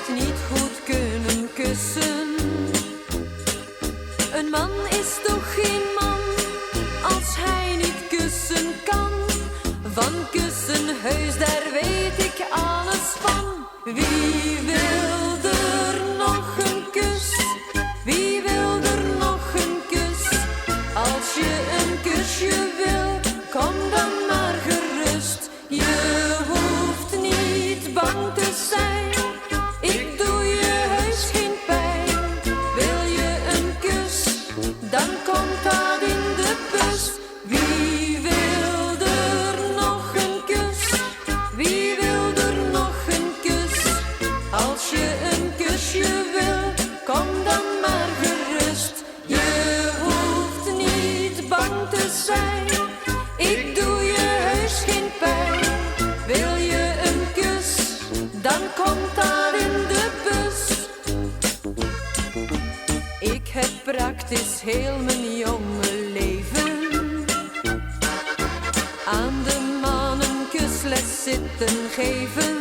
het niet goed kunnen kussen. Een man is toch geen man als hij niet kussen kan. Van kussen heus, daar weet ik alles van. Wie wil er nog een kus? Wie wil er nog een kus? Als je een kusje wil, kom dan maar gerust. Je hoeft niet bang te zijn, ik doe je heus geen pijn. Wil je een kus, dan komt dat in de bus. Wie wil er nog een kus? Wie wil er nog een kus? Als je een kusje wil, kom dan maar gerust. Je hoeft niet bang te zijn, ik doe je heus geen pijn. Wil je een kus, dan komt dat in de bus. Ik heb praktisch heel mijn jonge leven aan de mannen kusles zitten geven.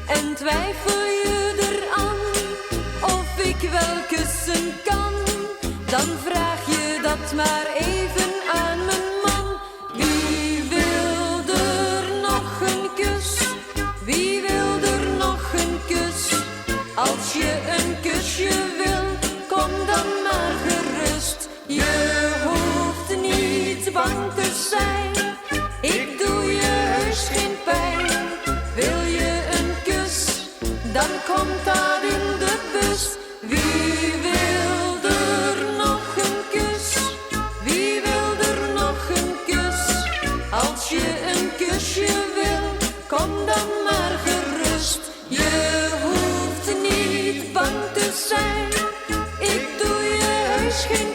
En twijfel je eraan of ik wel kussen kan, dan vraag je dat maar even aan mijn man. Wie wil er nog een kus? Wie wil er nog een kus? Als je een kusje wil, kom dan maar gerust. Je hoeft niet bang te zijn, ik doe je heus geen pijn. Wil je een kus, dan komt dat in de bus. Wie wil er nog een kus? Wie wil er nog een kus? Als je een kusje wil, kom dan maar gerust. Je hoeft niet bang te zijn, ik doe je heus geen